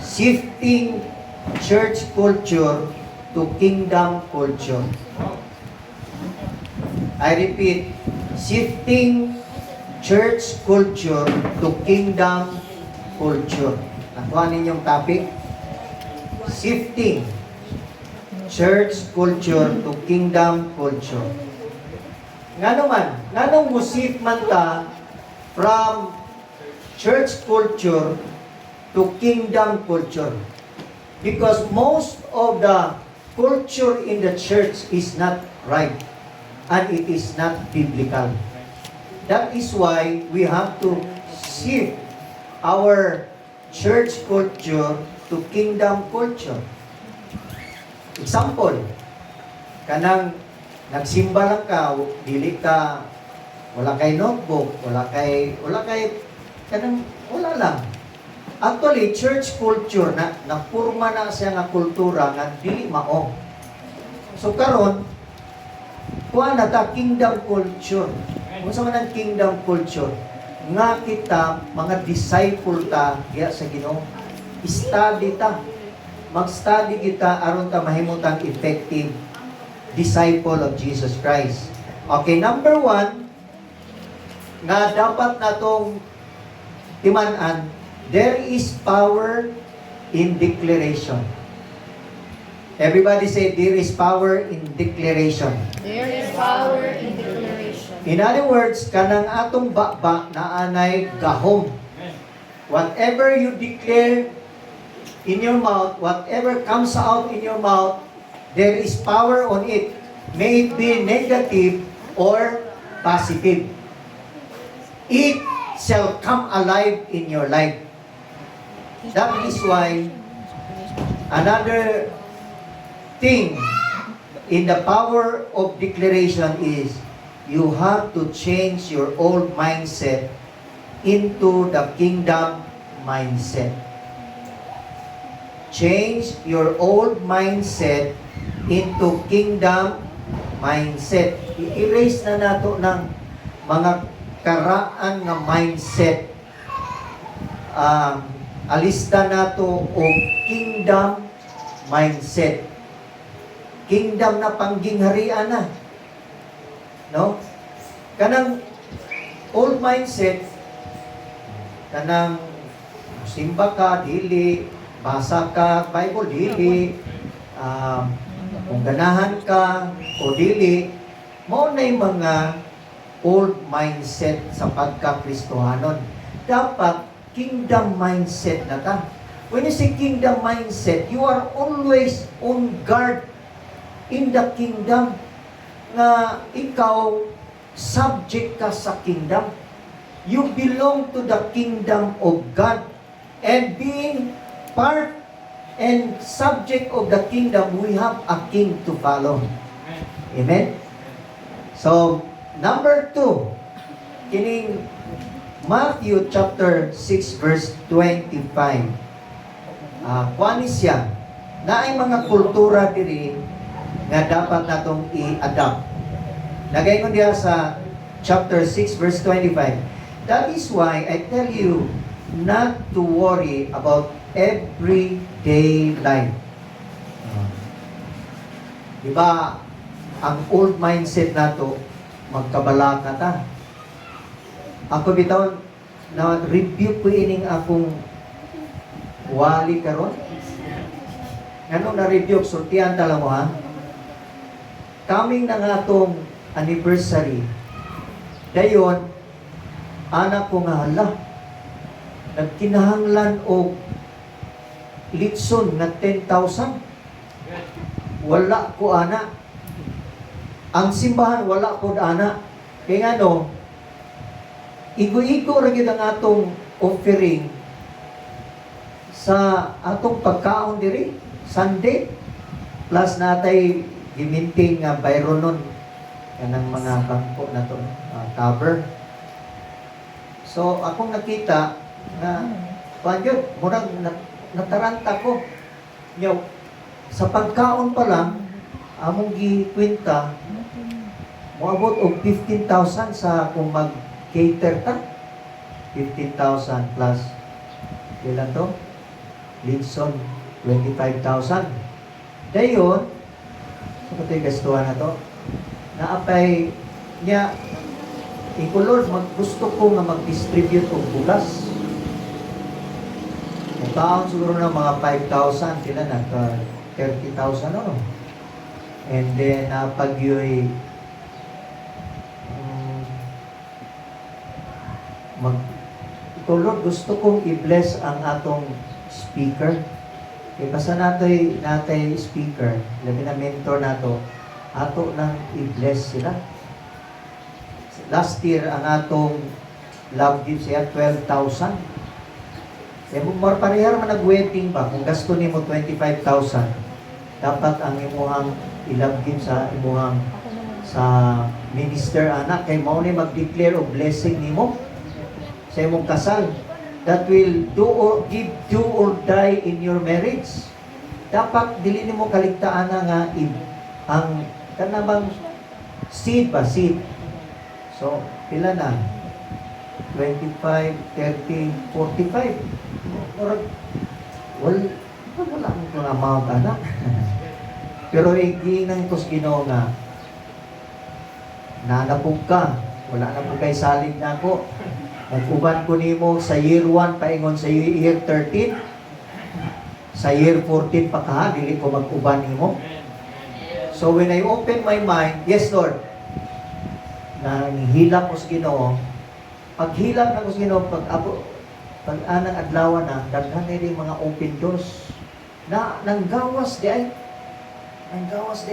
shifting church culture to kingdom culture. I repeat, shifting church culture to kingdom culture. Nakuha ninyong topic? Shifting church culture to kingdom culture. Nga naman mo shift man ta from church culture to kingdom culture. Because most of the culture in the church is not right and it is not biblical. That is why we have to shift our church culture to kingdom culture. Example, kanang nagsimba lang ka, dili ka, wala kay notebook, wala kay, wala lang. Actually, church culture, napurma na siya nga kultura nga dili mao. So karon, kuha na ta kingdom culture. Kung sa man ang kingdom culture, nga kita, mga disciple ta, diya sa Ginoo, study ta. Mag-study kita aron ta mahimutang effective disciple of Jesus Christ. Okay, number 1, nga dapat natong timan-an, there is power in declaration. Everybody say, there is power in declaration. There is power in declaration. In other words, kanang atong bakba na anay gahom. Whatever you declare in your mouth, whatever comes out in your mouth, there is power on it. May it be negative or positive. It shall come alive in your life. That is why another thing in the power of declaration is you have to change your old mindset into the kingdom mindset. Change your old mindset into kingdom mindset. I-erase na nato ng mga karaan nga mindset. Alista nato o kingdom mindset. Kingdom na panggingharian na. No? Kanang old mindset, kanang simba ka, dili, basa ka, Bible, dili, kung ganahan ka, o dili, mo na yung mga old mindset sa pagka-Kristohanon. Dapat, kingdom mindset na ta. When you say kingdom mindset, you are always on guard in the kingdom na ikaw subject ka sa kingdom. You belong to the kingdom of God. And being part and subject of the kingdom, we have a king to follow. Amen? So, number 2, kining Matthew chapter 6 verse 25. Kuan siya, na ay mga kultura diri nga dapat natong i-adapt. Lagay ko diya sa chapter 6 verse 25. That is why I tell you not to worry about everyday life. Diba, ang old mindset nato, magkabala ka ta. Ako bitaw, na-review ko ining akong wali karon. Ano na-review? Sultihan tala mo ha? Coming na nga itong anniversary. Dayon, anak ko nga hala, nagkinahanglan o litson na 10,000. Wala ko ana. Ang simbahan, wala ko ana. Kaya nga no, igo-igo rin ang atong offering sa atong pagkaon diri Sunday plus natay giminting nga bayron nun kanang mga bangko na to cover. So akong nakita na pangyod murag nataranta ko nyo sa pagkaon pa lang among gikwenta moabot og 15,000 sa kung mag-cater ta. 15,000 plus ilan to? Lidson, 25,000. Dayon, so ito yung gastuhan na to, naapay niya, Iko Lord, gusto ko nga mag-distribute og bugas. Mukhaon siguro ng mga 5,000, sila nagka 30,000 ano. And then, pag yo'y Iko Lord, gusto kong i-bless ang atong speaker. Kaya basta natay speaker, labi na mentor nato, ato nang i-bless sila. Last year, ang atong love gift siya, 12,000. Kaya more parehar man nag-wedding ba, kung gasto nimo 25,000, dapat ang imuhang i-love gift sa imuhang sa minister anak, kay mao ni mag-declare of blessing nimo sa imong kasal. That will give do or die in your marriage. Dapat dili nimo kaligtaan nga ang kanabang seed ba, seed. So, pila na? 25, 30, 45. Wala mo kung amount, anak. Pero iginang tos Ginoo nga, nanapog ka, wala na po kay salig na ako. Nag-uban ko nimo sa year 1, paingon sa year 13. Sa year 14 pa ka, dili ko mag-uban nimo. So when I open my mind, yes Lord, nanghilak ko sa Ginoo. Paghilak na ko sa Ginoo, pag anang adlaw na, daghan na rin mga open doors. Nanggawas di ay,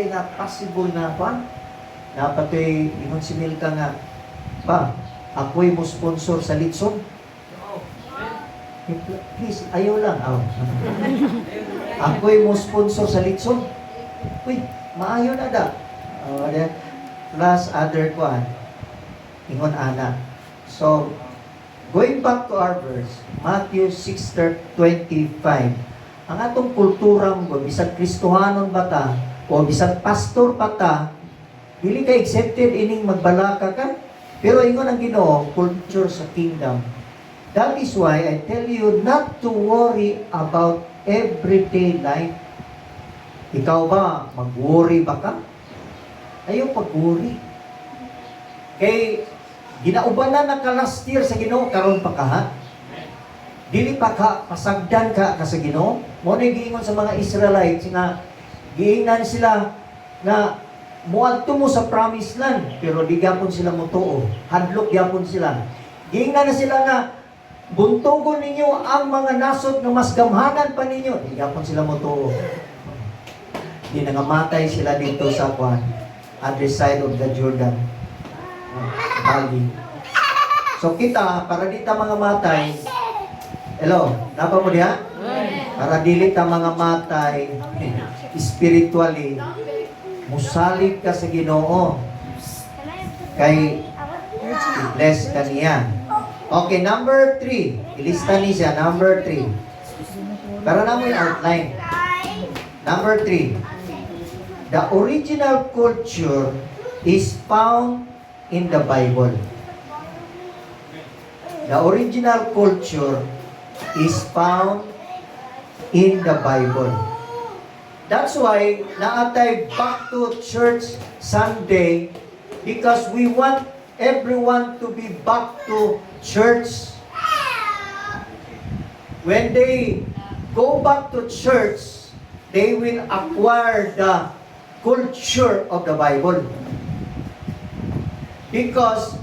na possible na pa. Napatoy, ingon si Milka nga, pa, ako'y mo sponsor sa Litson. Please, ayaw lang. Ako'y mo sponsor sa Litson. Uy, maayo na da. Plus other kwan. Ingon ana. So, going back to our verse, Matthew 6:25. Ang atong kultura mo, bisag Kristohanon ba ta, o bisag pastor pa ta, dili ka accepted ining magbalaka ka. Pero ingon ang Ginoo, culture sa kingdom. That is why I tell you not to worry about everyday life. Ikaw ba, mag-worry ba ka? Ayaw pag-worry. Kay, ginauban na ka last year sa Ginoo, karon pa ka ha? Dili pa ka, pasagdan ka sa Ginoo. Mo na giingon sa mga Israelites nga, giingnan sila na muadto mo sa promised land, pero di gyapon sila motuo. Hadlok gyapon sila. Giingnan na sila nga, buntugon ninyo ang mga nasod nga mas gamhanan pa ninyo. Di gyapon sila motuo. Di nangamatay sila dito sa other side of the Jordan Valley. So kita, para di ta mga matay, hello, napa mo diha? Para dili ta mga matay spiritually, musalig ka sa Ginoo. Kay bless ka niya. Okay, number 3. Ilista ni siya, number 3. Para na mo yung outline. Number 3. The original culture is found in the Bible. The original culture is found in the Bible. That's why naatay back to church Sunday, because we want everyone to be back to church. When they go back to church, they will acquire the culture of the Bible. Because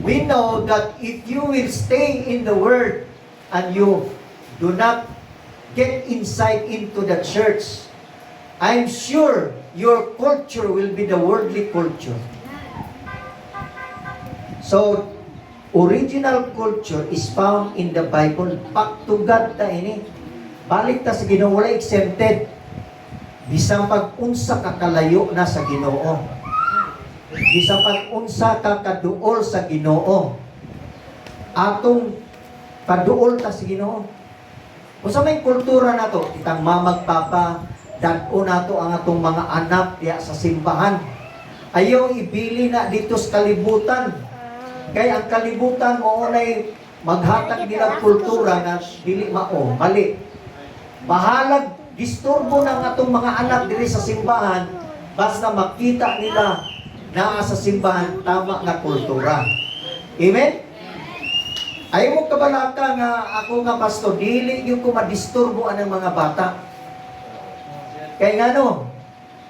we know that if you will stay in the Word and you do not get insight into the church, I'm sure your culture will be the worldly culture. So, original culture is found in the Bible. Back to God ta ini. Balik ta sa Ginoo, wala exempted. Bisang pag-unsa ka kalayo na sa Ginoo. Bisang pag-unsa ka kaduol sa Ginoo. Atong paduol ta sa Ginoo. Unsa may kultura nato, kitang mamagpapa, dad-o nato ang atong mga anak diya sa simbahan. Ayaw ibili na dito sa kalibutan. Kaya ang kalibutan mo unay maghatag nila kultura na dili mao, mali. Bahalag disturbo ng atong mga anak diri sa simbahan basta makita nila na sa simbahan tama nga kultura. Amen? Ayaw mo kabalaka nga ako nga pastor, dili yung ko madisturbo ang mga bata. Kaya nga no,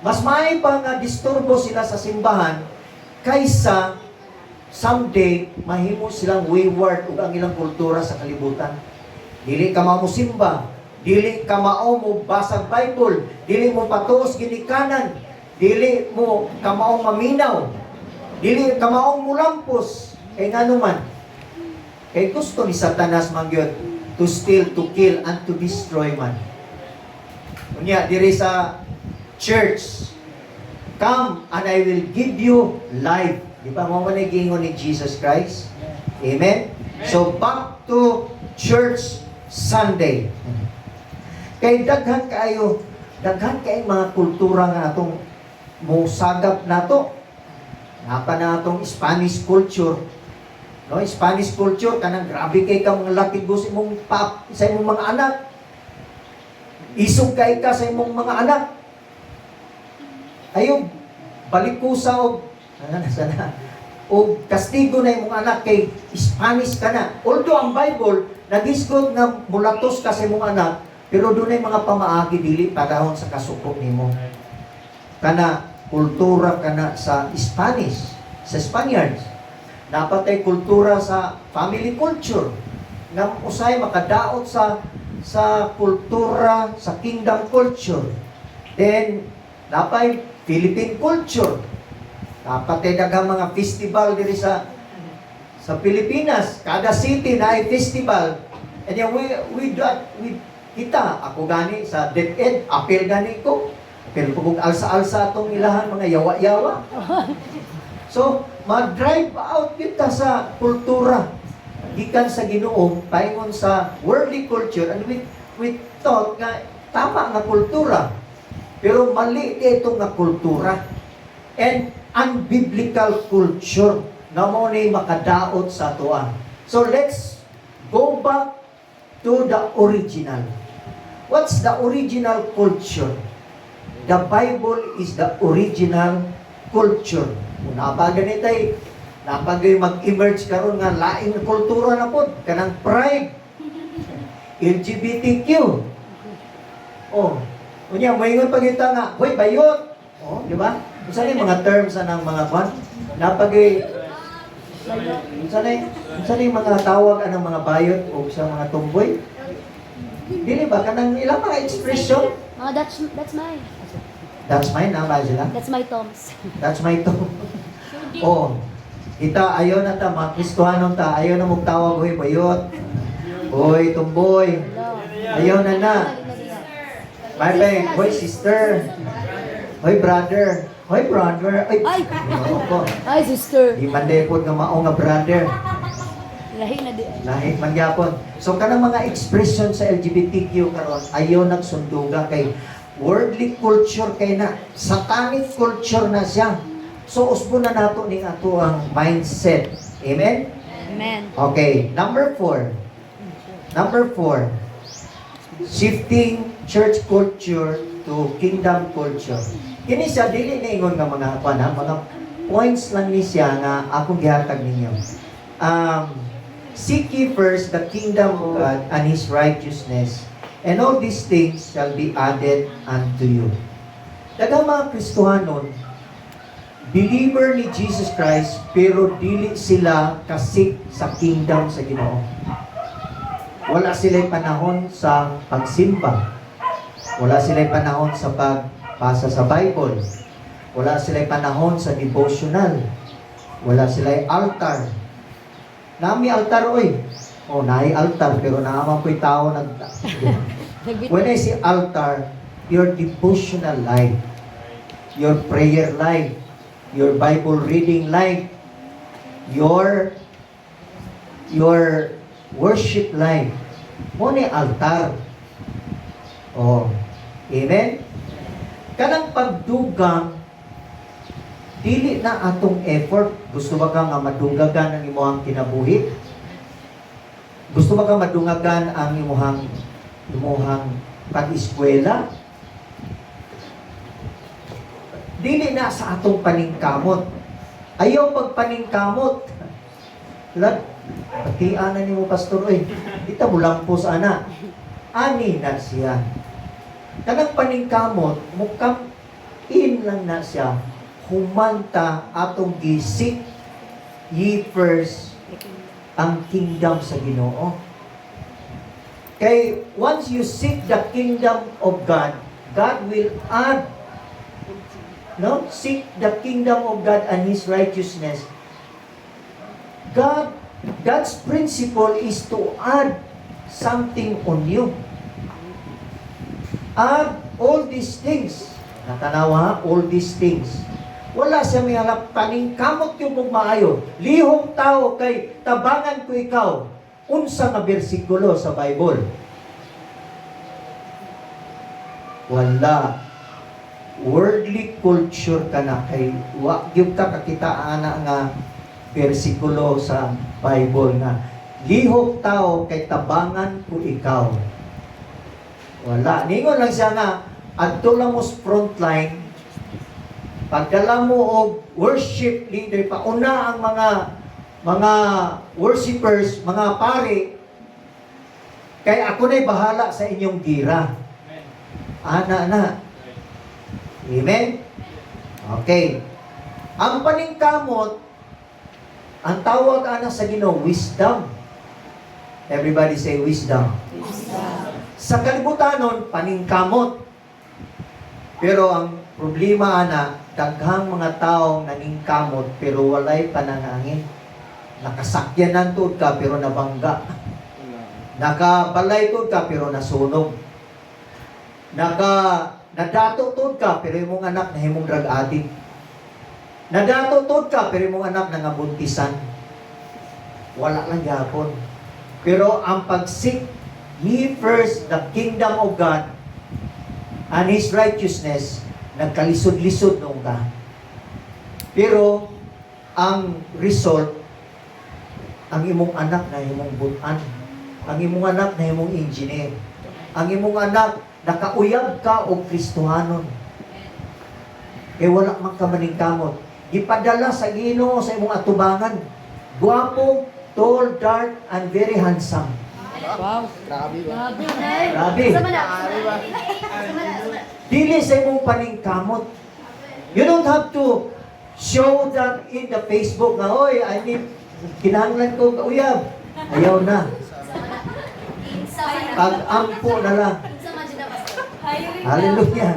mas may pa nga disturbo sila sa simbahan kaysa someday mahimo silang wayward ug ang ilang kultura sa kalibutan. Dili ka mao mo simba, dili ka mao mo basag Bible, dili mo patuos ginikanan, dili mo ka mao maminaw, dili ka mao mulampos. Kay ngano man, kay gusto ni Satanas mangyod to steal, to kill, and to destroy man. Unya diri sa church, come and I will give you life. Di ba mo man giingon ni Jesus Christ? Amen? So back to church Sunday. Kay daghan kaayo mga kultura nga atong musagap nato. Napa na atong Spanish culture. No, Spanish culture kanang grabe kay ka mga lakigo sa imong sa imong mga anak. Isog kay ka sa imong mga anak. Ayog balik kusa og sana o kastigo na imong anak kay Spanish ka na. Although ang Bible nagisgot nga mulatos ka sa imong anak, pero dunay mga pamaagi dili padahon sa kasuko nimo. Kana kultura kana sa Spanish, sa Spaniards. Napatay kultura sa family culture. Nga usay makadaot sa kultura sa kingdom culture. Then napay Philippine culture. Napatay daghang mga festival diri sa Pilipinas. Kada city na ay festival. And then we kita ako gani sa DepEd, apel gani ko. Pero kung alsa-alsa atong ilahan mga yawa-yawa. So, mag-drive out kita sa kultura. Gikan sa Ginoo, paingon sa worldly culture, and we thought nga tama nga kultura. Pero mali dito nga kultura. And unbiblical culture na mo ni makadaot sa tuwa. So, let's go back to the original. What's the original culture? The Bible is the original culture. Kung napaganitay, napagay mag-emerge karon nga laing kultura na po, kanang pride, LGBTQ. Oh, unya moingon pagita nga, hoy bayot. Oh, di ba? Unsa ni mga terms anang mga kwan? Napagay unsa ni mga tawag anang mga bayot o sa mga tumboy? Dili ba kanang ilang mga expression? That's mine. That's mine na ba sila? That's my Tom's. That's my to. Oh, kita ayaw na ta, mga Kristohanon ta, ayaw na magtawag, hoy bayot, hoy tumboy, ayaw na na. Bye, hoy sister, hoy brother, ay, Ay, sister. di man day po nga mao nga brother, Lahi na di. lahi man gyapon. So kanang mga expression sa LGBTQ karon ayaw nagsunduga kay worldly culture kay na, satanic culture na siya. So, usbo na nato ning ato ang mindset. Amen? Amen. Okay, number 4. Shifting church culture to kingdom culture. Kini siya, dili na ingon nga mga points lang ni siya nga akong gihatag ninyo. Seek ye first the kingdom of God and His righteousness, and all these things shall be added unto you. Daghang mga Kristohanon, believer ni Jesus Christ, pero dili sila kasik sa kingdom sa Ginoo. Wala sila'y panahon sa pagsimba. Wala sila'y panahon sa pagbasa sa Bible. Wala sila'y panahon sa devotional. Wala sila'y altar. Nami altar, oy. Oh, naay altar, pero naaman ko'y tao nag... When I say altar, your devotional life, your prayer life, your Bible reading life, your worship life, mo ni altar. Oh, amen? Kanang pagdugang, dili na atong effort. Gusto ba ka nga madungagan ang imuhang kinabuhi? Gusto ba ka madungagan ang imuhang imuhang pag-eskwela. Dili na sa atong paningkamot. Ayaw pagpaningkamot. Lag, patian na ni mo, pastor, oy, kita mo lang po sa ana. Ani na siya. Kanang paningkamot, mukam in lang na siya. Humanta atong gisik ye first ang kingdom sa Ginoo. Kay once you seek the kingdom of God, God will add. No? Seek the kingdom of God and His righteousness. God's principle is to add something on you. Add all these things. Natanawa, all these things. Wala siya may halap, paningkamot yung mong maayo. Lihong tao kay tabangan ko ikaw. Unsa nga bersikulo sa Bible? Wala. Worldly culture ka na kay wa gyud ka kakita ana nga bersikulo sa Bible na lihok tao kay tabangan ko ikaw. Wala. Ningon lang siya nga adto lang mo sa frontline. Pagdala mo og worship leader, pauna ang mga worshipers, mga pare, kay ako na'y bahala sa inyong gira. Ana. Amen? Okay. Ang paningkamot, ang tawag ana sa Ginoo, wisdom. Everybody say wisdom. Sa kalibutanon, paningkamot. Pero ang problema ana, daghang mga taong naningkamot pero walay panangangin. Nakasakyanan tuod ka pero nabangga. Nakabalay tuod ka pero nasunog. Nadato tuod ka pero imong anak na himong drug addict. Nadato tuod ka pero imong anak na ngabuntisan. Wala lang gyapon. Pero ang pagsik ye first the kingdom of God and His righteousness, nagkalisod-lisod noong ka. Pero ang result, ang imong anak na imong butan, ang imong anak na imong engineer, ang imong anak nakauyab ka o Kristohanon. Eh wala man ka maningkamot. Gipadala sa Ginoo sa imong atubangan. Guwapo, tall, dark, and very handsome. Wow. Grabe. Grabe. Dili sa imong paningkamot. You don't have to show that in the Facebook na, oy, I need, kinahanglan ko kauyab. Ayaw na. Pag-ampo na lang. Hallelujah.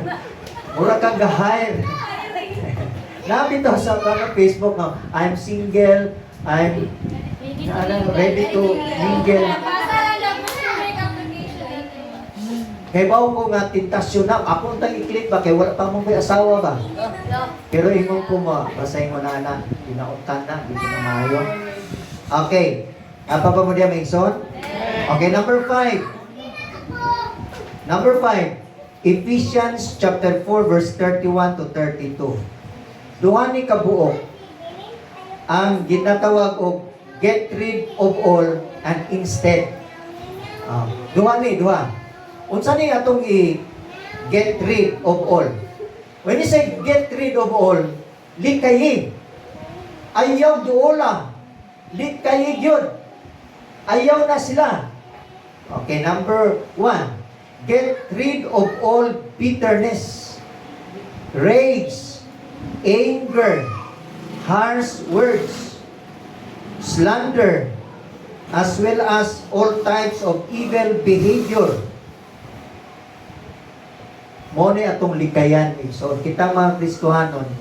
Mura kang ga-hire. Nabi to sa Facebook na, I'm single, I'm ready to mingle. Kaya ba ko nga tentasyon na, ako ang i-click ba, kaya wala pa mong may asawa ba? Pero ingon ko mo, basahin mo na anak, pinautan na, hindi na maayo. Okay. Apa pa mo diya, Mason? Okay, number 5. Number 5. Ephesians chapter 4 verse 31 to 32. Duha ni kabuok ang ginatawag og get rid of all and instead. Duha. Unsa ni atong get rid of all? When you say get rid of all, likayi. Ayaw duola. Likayi gyud. Ayaw na sila. Okay, number 1. Get rid of all bitterness, rage, anger, harsh words, slander, as well as all types of evil behavior. Mo ni atong likayan. So, kita mga Kristohanon,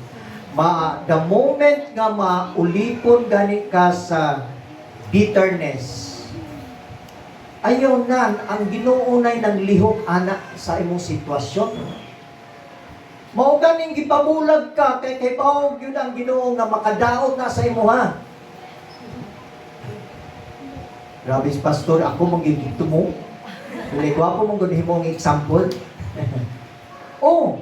the moment nga maulipon gani ka sa bitterness, ayaw na, ang ginuunay ng lihok anak sa imong sitwasyon. Mao ganing gipabulag ka, kay paog yun ang Ginoo nga makadaot na sa imo ha. Grabe, pastor, ako magigito mo. Dili ko ako mong himong example. Oh,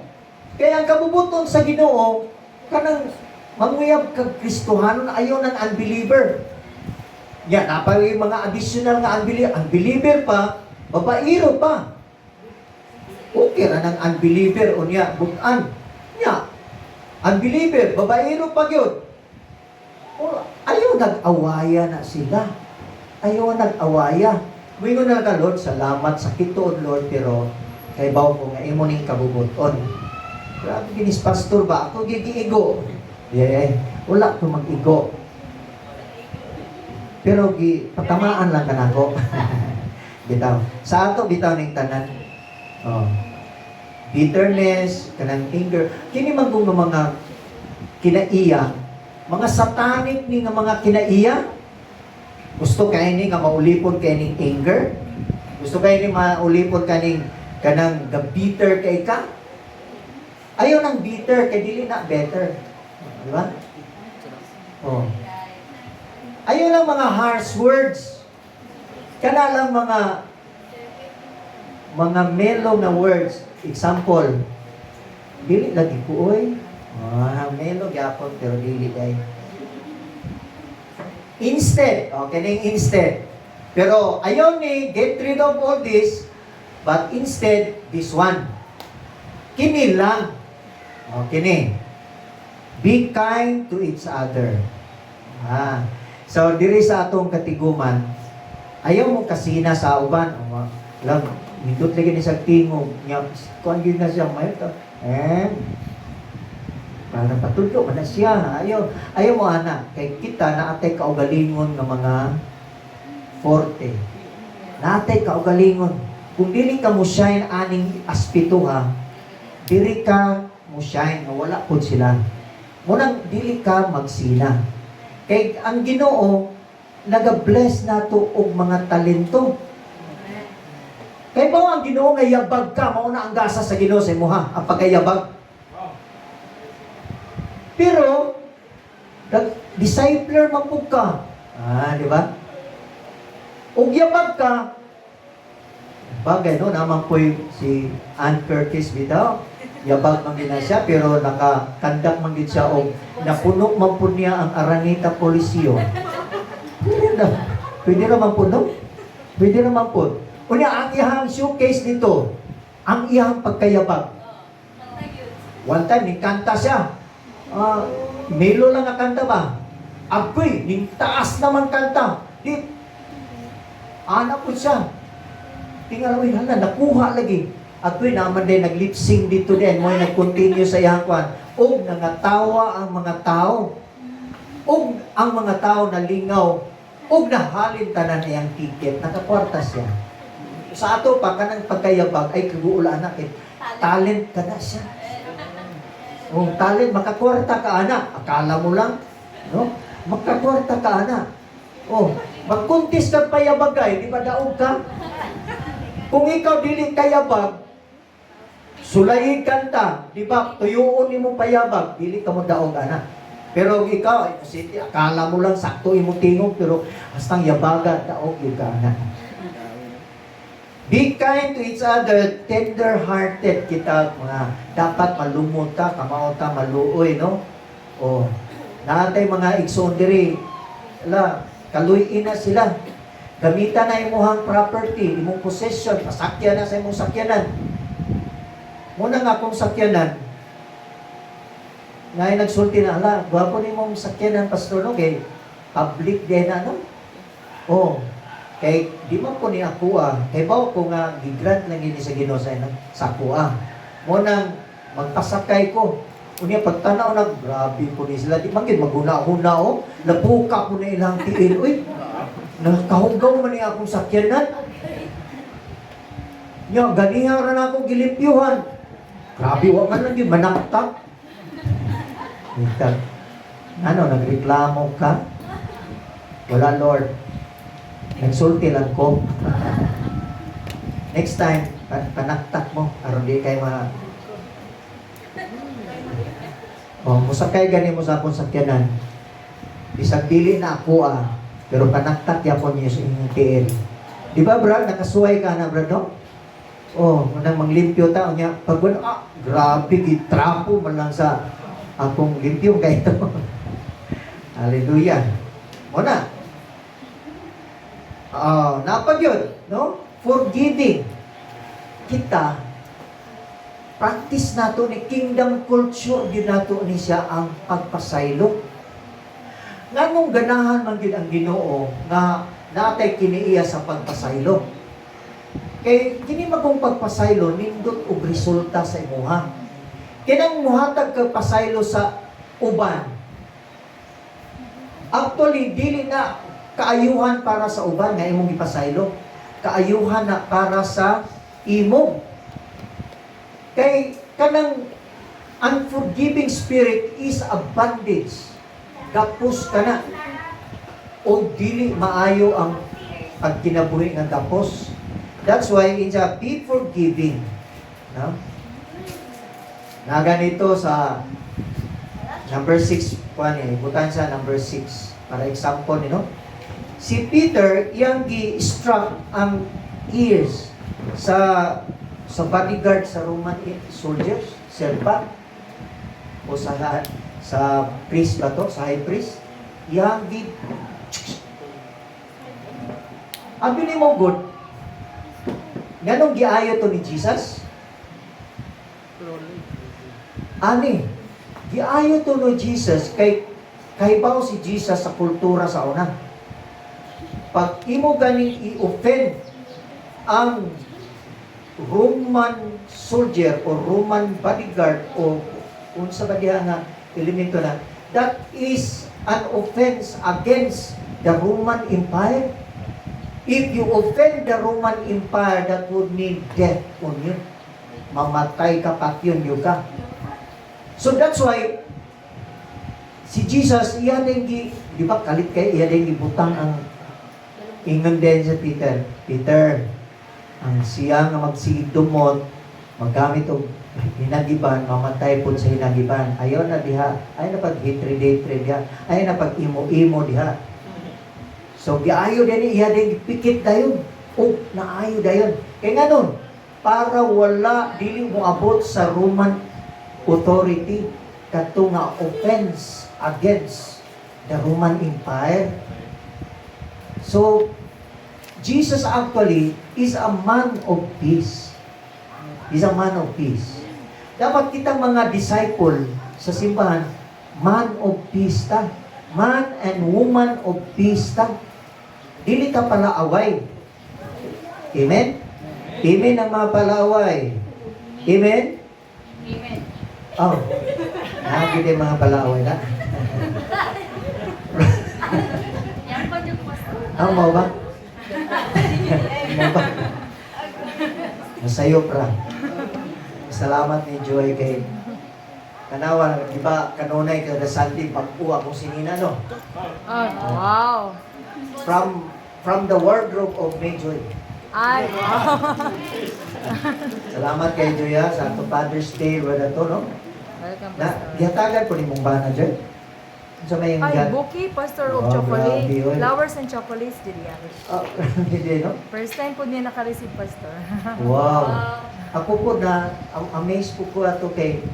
kaya ang kabubuton sa Ginoo, kanang manguyab kag Kristohanon, ayaw ng unbeliever. Yan, napay mga additional nga unbeliever pa, babairo pa. Okay ra ng unbeliever o niya, bukan. Niya, unbeliever, babaero pa yun. O, ayaw nag-awaya na sila. Ayaw nag-awaya. Wingon na ka, Lord, salamat sa kituod, Lord, pero kay baw ko nga imo ning kabubuton. Grabe ginis pastor ba? Ako gigiigo. Yeah, wala ko mag-igo. Pero patamaan lang kanako. Bitaw. Sa ato bitaw ning tanan. Oh. Bitterness, kanang anger. Kini man kung mga kinaiya, mga satanic ni nga mga kinaiya. Gusto kay ni nga maulipon kay ning anger. Gusto kay ni maulipon kaning kanang bitter kay ka. Ayaw ng bitter kay dili na better. Di ba? Oh. Ayaw lang mga harsh words. Kana lang mga mellow na words. Example, dili lagi ko oy. Mellow gyapon pero dili ay. Instead, okay, instead. Pero ayaw ni get rid of all this, but instead this one. Kini lang. Kini. Be kind to each other. So diri sa atong katiguman, ayaw mo kasina sa uban. Lang, nindot lagi ni sa tingog niya. Kuan gyud na siya mayo to. Para patudlo man na siya. Ayaw mo ana kay kita naatay kaugalingon nga mga forte. Naatay kaugalingon. Kung dili ka mo shine aning aspito ha, dili ka mo shine nga wala pud sila. Munang dili ka magsina. Kay ang Ginoo naga-bless nato og mga talento. Kay ba ang Ginoo nga yabag ka mao na ang gasa sa Ginoo sa imo ha, ang pagkayabag. Pero discipler man pud ka. Di ba? Og yabag ka. Bagay no naman po si Ann Curtis bitaw. Yabag man gina siya pero nakakandak man gid siya og napuno man po niya ang Araneta Coliseo. Pwede naman po, no? Pwede naman po. Unya, ang iyang showcase dito, ang iyang pagkayabag. One time, nagkanta siya. Melo lang ang kanta ba? Agoy, ning taas naman kanta. Anak po siya. Tingala mo, hala, nakuha lagi. Agoy naman din, nag-lip-sing dito din. Mo'y nag-continue sa iyang kwan. O, nangatawa ang mga tao. O, ang mga tao nalingaw. O, nahalin tanan iyang ticket. Nakakwarta siya. Sa ato pa, kanang pagkayabag, ay kaguula anak eh. Talent ka na siya. O, talent, makakwarta ka anak. Akala mo lang, no? Makakwarta ka anak. O, mag-contest ka payabag ay, di ba daog ka? Kung ikaw dili kayabag, sulayin kanta, di ba? Tuyuon ni mo payabag, dili ka mo daog anak. Pero ikaw, akala mo lang sakto imo tingog, pero hastang yabaga, daog yung ka anak. Be kind to each other, tender-hearted kita, mga dapat malumot ka, kamao ta, maluoy, no? O, natay mga igsondiri, kaluyin na sila. Gamitan na imuhang property, imong possession, pasakyan na sa imong sakyanan. Muna nga kung sakyanan, ngayon nagsulti na, gwapo ni mong sakyanan, pastor, no? Kay public din na, no? O, kay di man po ni ako kay bawo ko nga gigrant lang ini sa Ginoo sa ako Munang magpasakay ko. Unya pagtanaw na, grabe po ni sila. Di man gid maguna-huna nabuka ko na ilang tiil. Uy, nakahugaw man ni akong sakyanan. Nya ganiha ra na ako gilimpyuhan. Grabe wa man lang yun, manaktak. Nagreklamo ka? Wala, Lord. Nagsulti lang ko. Next time, panaktak mo. Aron di kayo musakay gani mo sa akong sakyanan. Bisag dili na ako pero panaktak yapon niyo sa inyong tiil. Di ba, Brad? Nakasuway ka na, Brad, no? Manang manglimpyo ta. Pag grabe, gitrapo man lang sa akong limpyo kay ito. Hallelujah. Muna. Napag yun, no? Forgiving. Kita, practice nato ni kingdom culture gid nato ni siya ang pagpasaylo. Nganong ganahan man gid ang Ginoo nga natay kiniiya sa pagpasaylo. Kay kini magong pagpasaylo nindot og resulta sa imuha. Kinang muhatag ka pasaylo sa uban. Actually dili na kaayuhan para sa uban nga imong gipasaylo. Kaayuhan na para sa imo. Kay kanang unforgiving spirit is a bondage. Gapos ka na. O dili maayo ang pagkinabuhi ng gapos. That's why it's a be forgiving. No? Na ganito sa number 6 kuan butan sa number 6 para example no. Si Peter iyang gi-struck ang ears sa bodyguard sa Roman soldiers, serpa o sa priest ba to, sa high priest. Iyang gi abi ni mo good. Ganong giayo to ni Jesus? Ani, giayo to ni Jesus kay kahibaw si Jesus sa kultura sa una. Pag imo ganing i-offend ang Roman soldier o Roman bodyguard o unsa ba diha nga elemento na, that is an offense against the Roman Empire. If you offend the Roman Empire, that would mean death on you. Mamatay ka patyon ka. So that's why si Jesus, iya din di ba kalit kay iya din gibutang ang ingon din sa Peter. Peter, ang siya nga magsigdumot, magamit og hinagiban, mamatay po sa hinagiban. Ayaw na diha, ayaw na pag-hatred diha, ayaw na pag-imo-imo diha. So, giayo din iya din pikit dayon. O, naayo dayon. Kaya nga nun, para wala, dili mo abot sa Roman authority, kato nga offense against the Roman Empire. So, Jesus actually is a man of peace. He's a man of peace. Dapat kitang mga disciple sa simbahan, man of peace ta. Man and woman of peace ta. Dili ta palaaway. Amen? Amen ang mga palaaway. Amen? Amen. Oh. Nakagid yung mga palaaway na. Yan pa dyan, Pastor. Ang mo ba? Mo ba? Masayo pra. Salamat ni Joy kay kanawa, di ba kanunay kada Sunday pagpuwa kung sinina no? Wow. From the wardrobe of May Joy. Ay, wow. Salamat kay Joy ha, sa ato Father's Day wala to no? Welcome, Na Pastor. gihatagan po ni mong bana Joy. Sa may Ay, bouquet, Pastor, of Wow, chocolate. grabe, oy. Flowers and chocolates, dili yan. hindi no? First time po niya naka-receive, Pastor. Wow. Ako po na amazed po ko ato kay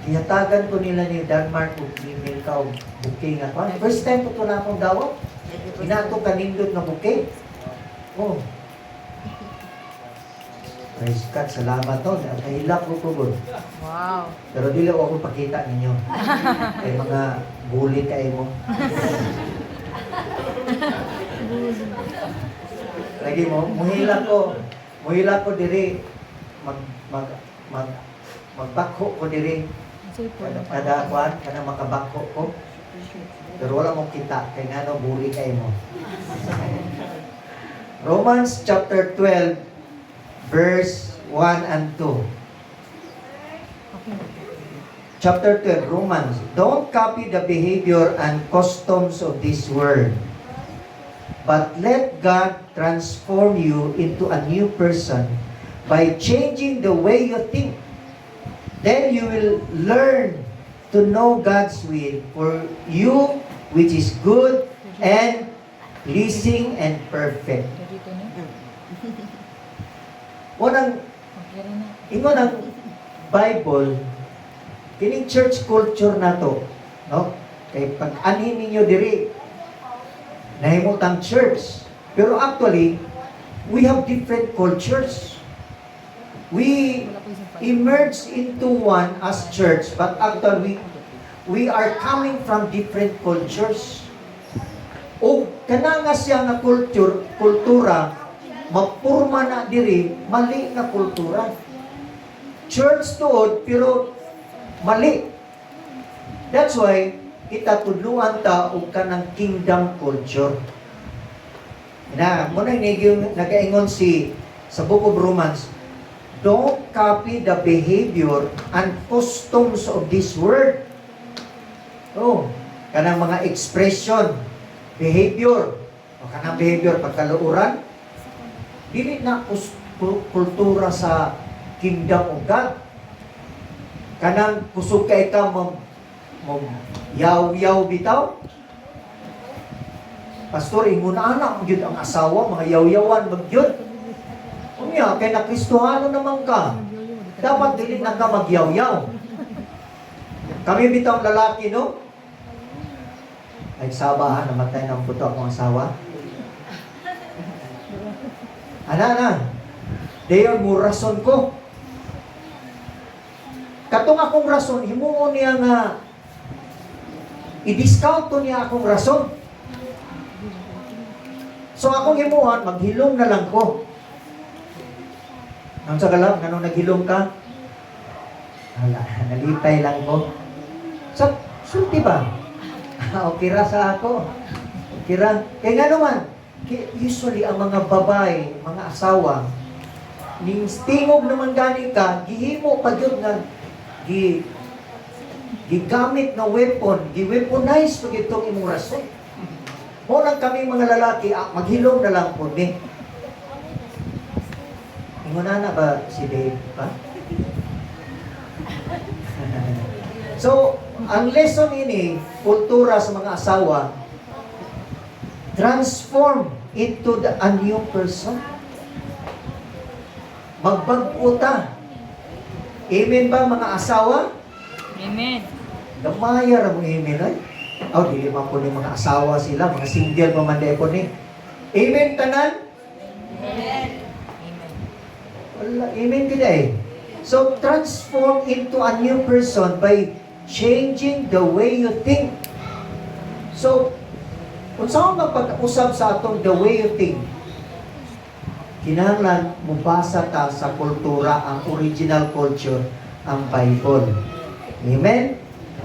gihatagan ko nila ni Denmark og email ka og booking ako. First time po ko na akong dawat. Inato kanindot na bouquet. Oh. Praise God, salamat to. Nakahilak ko po. Wow. Pero dili ko ako pakita ninyo. Kay mga bully kayo mo. Lagi mo, muhila ko diri magbakho ko diri kada kwan kana makabakho ko. Pero wala mong kita kay ngano bully kayo mo. Romans chapter 12 verse 1 and 2. Chapter 12, Romans. Don't copy the behavior and customs of this world, but let God transform you into a new person by changing the way you think. Then you will learn to know God's will for you, which is good and pleasing and perfect. Ingon ang Bible, kining church culture na to, no? Kay pag-anhin ninyo diri, nahimutang church. Pero actually, we have different cultures. We emerge into one as church, but actually we are coming from different cultures. O kana nga siya nga kultura, mapurma na diri, mali na kultura. Church tuod, pero mali. That's why, kita tudluan ta og kanang kingdom culture. Na, muna yung nagaingon sa Book of Romans, don't copy the behavior and customs of this world. Oh, kanang mga expression, behavior, o kanang behavior, pagkaluuran, dili na kultura sa kingdom of God. Kanang kusog ka ikaw yaw-yaw bitaw. Pastor, ingon anak gyud ang asawa, mga yaw-yawan magyud. Unya, kay nakristohano naman ka. Dapat dili na ka magyaw-yaw. Kami bitaw lalaki, no? Ay, sabahan, namatay ng puto akong asawa. Ana. Dayon mo rason ko. Katong akong rason, himuon niya nga i-discount to niya akong rason. So akong himuon, maghilom na lang ko. Nang sa kalam, ganun naghilom ka? Hala, nalipay lang ko. So, sulti ba? Okay ra sa ako. Okay ra. Kaya nga naman, usually ang mga babae, mga asawa, ning tingog naman gani ka, gihimo pa yun nga, gigamit na weapon, gi-weaponize pag itong imong rason. O lang kami mga lalaki, maghilom na lang po ni. Inguna na ba si Dave pa? So, ang lesson ini, kultura sa mga asawa, transform into a new person. Magbago ta. Amen ba mga asawa? Amen. Gamaya ra mo amen ay. Aw dili man po ni mga asawa sila, mga single pa man po ni. Amen tanan? Amen. Wala, amen gid eh. So transform into a new person by changing the way you think. So kung saan magpag-usap sa atong the way you think, kinahanglan mubasa ta sa kultura, ang original culture, ang Bible. Amen?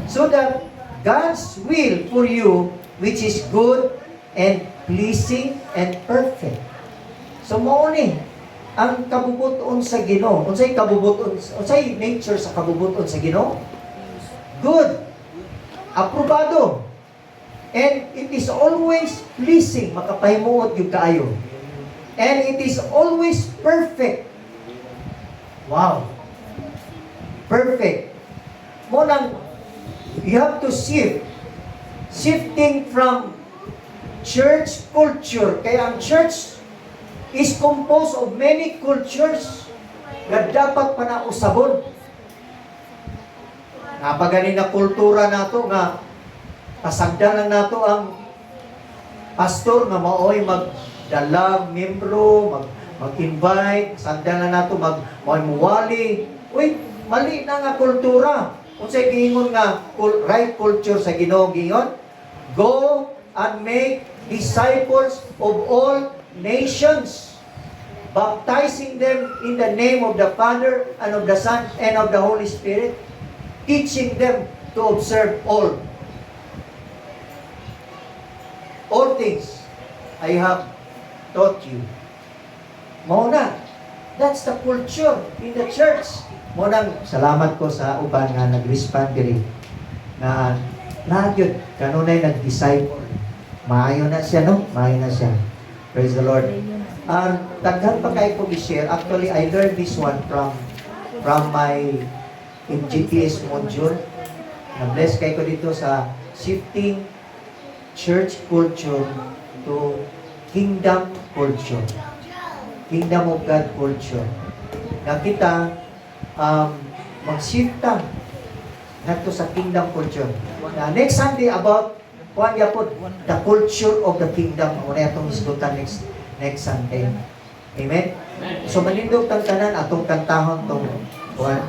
So that God's will for you, which is good and pleasing and perfect. So mao ni ang kabubuton sa Ginoo. Unsay kabubuton? Unsay nature sa kabubuton sa Ginoo? Good. Aprobado. And it is always pleasing, makapahimuot yung kaayo. And it is always perfect. Wow. Perfect. Munang, you have to shift. Shifting from church culture. Kaya ang church is composed of many cultures na dapat panausabon. Napaganin na kultura nato nga pasagdan lang nato ang pastor nga maoy magdala membro, mag-invite, sagdan na nato maoy muwali. Uy, mali na nga kultura. Unsay giingon nga right culture sa Ginoo giingon? Go and make disciples of all nations, baptizing them in the name of the Father and of the Son and of the Holy Spirit, teaching them to observe all things I have taught you. Mauna, that's the culture in the church. Maunang salamat ko sa uban nga nag-respond diri na nagyod kanunay nag-disciple. Maayo na siya, no? Maayo na siya. Praise the Lord. Daghan pa kayo ko i-share. Actually, I learned this one from my GPS module. Na-bless kayo ko dito sa shifting church culture to kingdom culture. Kingdom of God culture. Na kita mag-shift nato sa kingdom culture. Next Sunday about the culture of the kingdom. Muna itong isgutan next Sunday. Amen? So manindog tang tanan atong kantahon tong kuan